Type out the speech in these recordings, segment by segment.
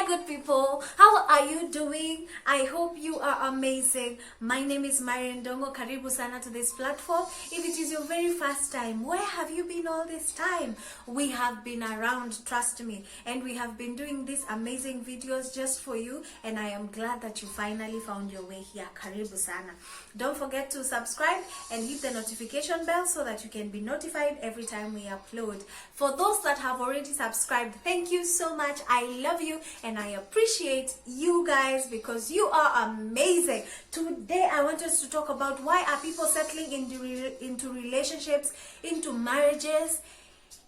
good people, how are you doing? I hope you are amazing. My name is NDUNG'U. Karibu sana to this platform. If it is your very first time, where have you been all this time? We have been around, trust me, and we have been doing these amazing videos just for you, and I am glad that you finally found your way here. Karibu sana. Don't forget to subscribe and hit the notification bell so that you can be notified every time we upload. For those that have already subscribed, thank you so much. I love you and I appreciate you guys because you are amazing. Today I want us to talk about why are people settling into relationships, into marriages,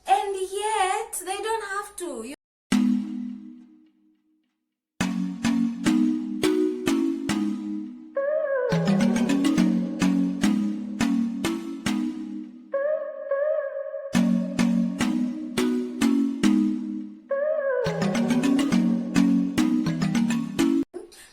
and yet they don't have to.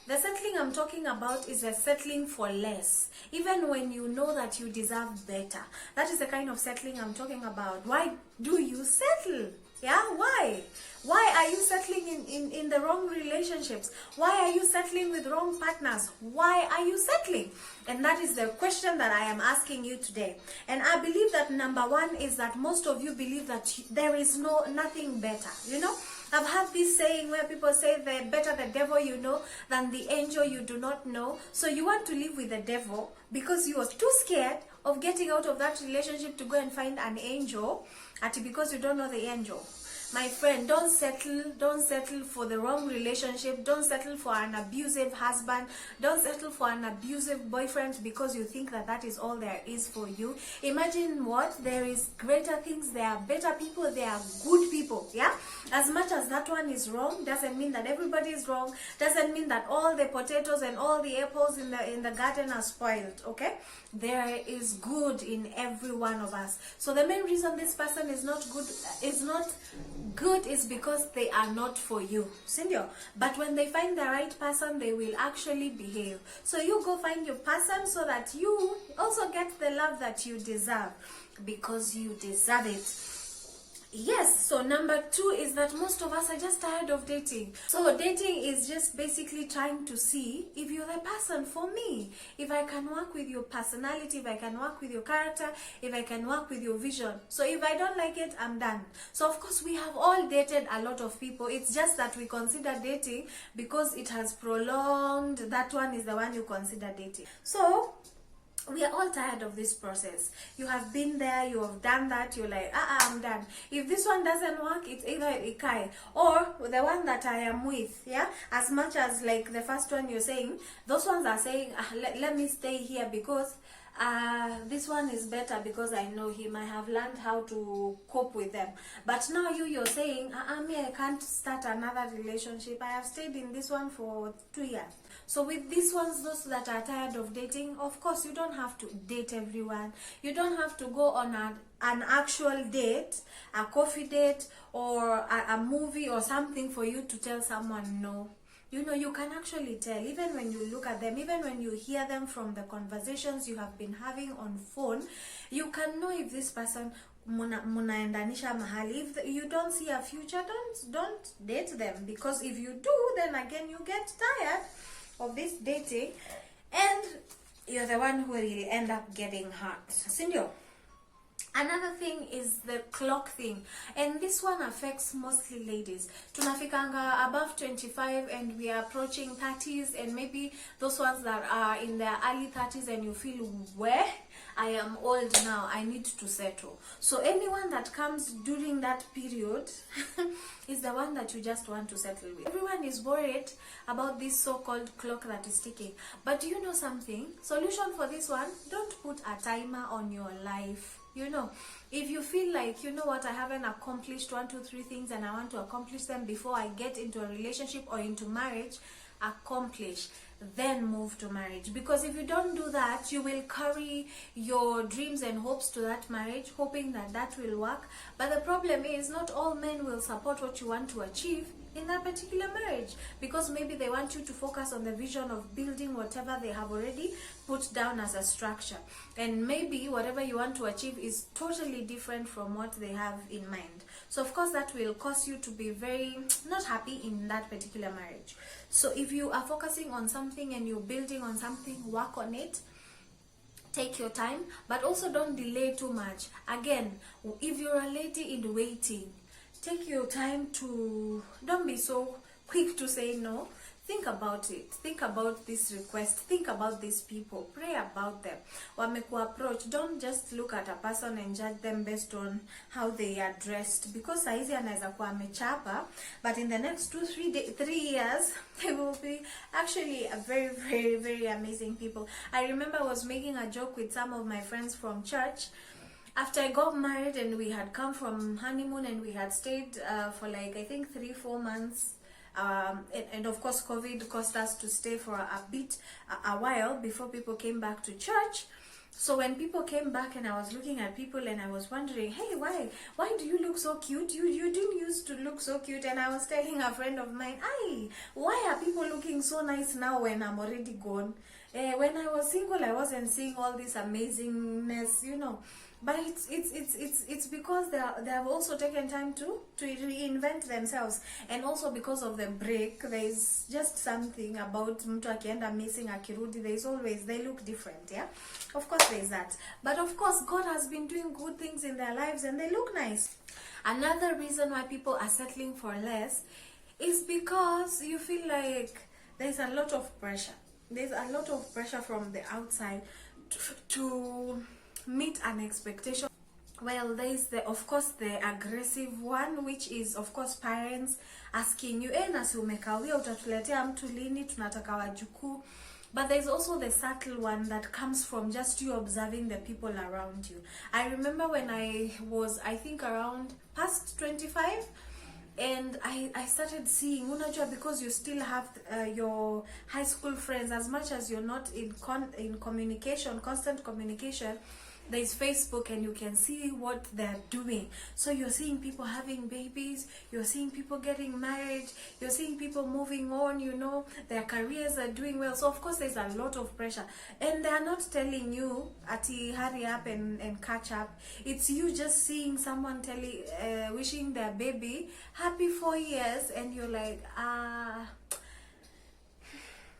The settling I'm talking about is a settling for less, even when you know that you deserve better. That is the kind of settling I'm talking about. Why do you settle? Yeah, why? Why are you settling in the wrong relationships? Why are you settling with wrong partners? Why are you settling? And that is the question that I am asking you today. And I believe that number one is that most of you believe that there is nothing better, you know? I've had this saying where people say the better the devil you know than the angel you do not know. So you want to live with the devil because you are too scared of getting out of that relationship to go and find an angel, because you don't know the angel. My friend, don't settle for the wrong relationship. Don't settle for an abusive husband. Don't settle for an abusive boyfriend because you think that that is all there is for you. Imagine what? There is greater things. There are better people. There are good people. Yeah? As much as that one is wrong, doesn't mean that everybody is wrong. Doesn't mean that all the potatoes and all the apples in the garden are spoiled. Okay? There is good in every one of us. So the main reason this person is not good is because they are not for you, Sindio. But when they find the right person, they will actually behave. So you go find your person so that you also get the love that you deserve, because you deserve it. Yes, so number two is that most of us are just tired of dating. So dating is just basically trying to see if you're the person for me. If I can work with your personality, if I can work with your character, if I can work with your vision. So if I don't like it, I'm done. So of course we have all dated a lot of people. It's just that we consider dating because it has prolonged. That one is the one you consider dating. So we are all tired of this process. You have been there, you have done that, you're like, I'm done. If this one doesn't work, it's either Ikai or the one that I am with, yeah? As much as like the first one you're saying, those ones are saying, let me stay here because this one is better because I know him. I have learned how to cope with them. But now you're saying, I can't start another relationship. I have stayed in this one for 2 years. So with these ones, those that are tired of dating, of course you don't have to date everyone. You don't have to go on an actual date, a coffee date, or a movie or something for you to tell someone no. You know, you can actually tell, even when you look at them, even when you hear them from the conversations you have been having on phone, you can know if this person munaendanisha mahali. If you don't see a future, don't date them, because if you do, then again you get tired of this dating and you're the one who will end up getting hurt. Sindio. Another thing is the clock thing, and this one affects mostly ladies. Tunafikanga above 25 and we are approaching 30s, and maybe those ones that are in their early 30s and you feel, where I am old now, I need to settle. So anyone that comes during that period is the one that you just want to settle with. Everyone is worried about this so-called clock that is ticking. But do you know something? Solution for this one, don't put a timer on your life. You know, if you feel like, you know what, I haven't accomplished 1, 2, 3 things and I want to accomplish them before I get into a relationship or into marriage, accomplish, then move to marriage. Because if you don't do that, you will carry your dreams and hopes to that marriage, hoping that that will work. But the problem is, not all men will support what you want to achieve in that particular marriage, because maybe they want you to focus on the vision of building whatever they have already put down as a structure, and maybe whatever you want to achieve is totally different from what they have in mind. So of course that will cause you to be very not happy in that particular marriage. So if you are focusing on something and you're building on something, work on it. Take your time, but also don't delay too much. Again, if you're a lady in waiting, take your time to, don't be so quick to say no. Think about it. Think about this request. Think about these people. Pray about them. Wameku approach. Don't just look at a person and judge them based on how they are dressed. Because saizi anaweza kuwa amechapa, but in the next 3 years, they will be actually a very, very, very amazing people. I remember I was making a joke with some of my friends from church. After I got married and we had come from honeymoon and we had stayed for like, I think 3-4 months. And of course COVID caused us to stay for a while before people came back to church. So when people came back and I was looking at people and I was wondering, hey, why do you look so cute? You didn't used to look so cute. And I was telling a friend of mine, why are people looking so nice now when I'm already gone? When I was single, I wasn't seeing all this amazingness, you know. But it's because they have also taken time to reinvent themselves, and also because of the break, there's just something about mtu akienda missing akirudi, they look different, yeah. Of course there's that, but of course God has been doing good things in their lives and they look nice. Another reason why people are settling for less is because you feel like there's a lot of pressure. There's a lot of pressure from the outside to meet an expectation. Well, there is of course the aggressive one, which is of course parents asking you, nasi umekawia, utatuletea mtu lini, tunataka wajukuu. But there's also the subtle one that comes from just you observing the people around you. I remember when I was, I think around past 25, and I started seeing, unajua, because you still have your high school friends, as much as you're not in communication, constant communication, there's Facebook and you can see what they're doing. So you're seeing people having babies, you're seeing people getting married, you're seeing people moving on, you know, their careers are doing well. So of course there's a lot of pressure, and they're not telling you ati hurry up and catch up. It's you just seeing someone wishing their baby happy 4 years, and you're like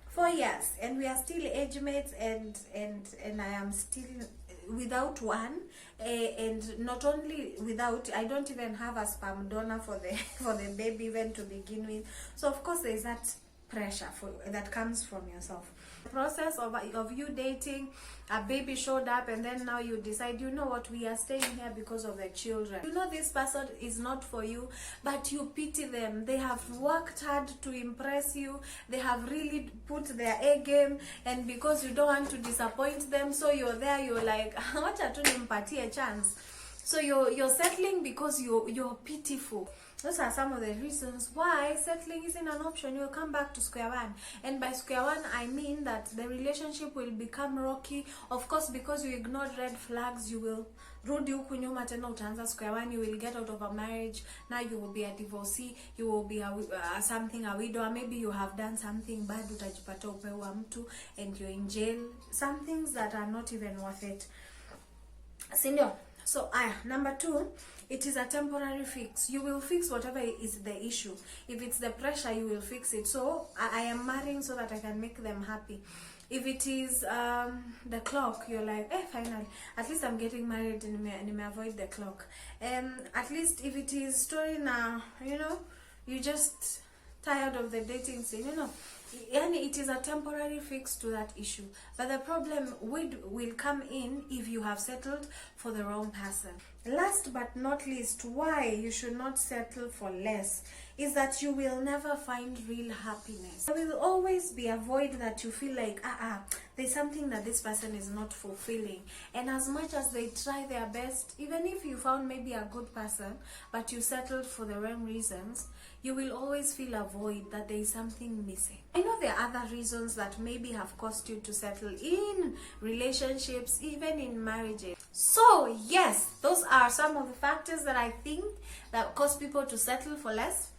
4 years and we are still age mates, and I am still without one, and not only without, I don't even have a sperm donor for the baby even to begin with. So of course there's that pressure that comes from yourself. The process of you dating, a baby showed up, and then now you decide, you know what, we are staying here because of the children. You know this person is not for you, but you pity them. They have worked hard to impress you. They have really put their A game, and because you don't want to disappoint them, so you're there, you're like, wacha tu nimpatie a chance. So you're settling because you're pitiful. Those are some of the reasons why settling isn't an option. You'll come back to square one. And by square one, I mean that the relationship will become rocky. Of course, because you ignored red flags, you will rudi huku nyuma tena utaanza square one. You will get out of a marriage. Now you will be a divorcee. You will be a widow. Or maybe you have done something bad, utajipata upewa mtu, and you're in jail. Some things that are not even worth it. Sindio? So, number 2, it is a temporary fix. You will fix whatever is the issue. If it's the pressure, you will fix it. So, I am marrying so that I can make them happy. If it is the clock, you're like, finally, at least I'm getting married and may avoid the clock. At least if it is story now, you know, you just tired of the dating scene, you know. And it is a temporary fix to that issue. But the problem will come in if you have settled for the wrong person. Last but not least, why you should not settle for less is that you will never find real happiness. There will always be a void that you feel like, there's something that this person is not fulfilling. And as much as they try their best, even if you found maybe a good person, but you settled for the wrong reasons, you will always feel a void, that there is something missing. I know there are other reasons that maybe have caused you to settle in relationships, even in marriages. So yes, those are some of the factors that I think that cause people to settle for less.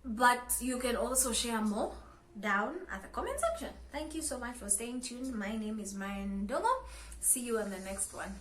But you can also share more down at the comment section. Thank you so much for staying tuned. My name is NDUNG'U. See you on the next one.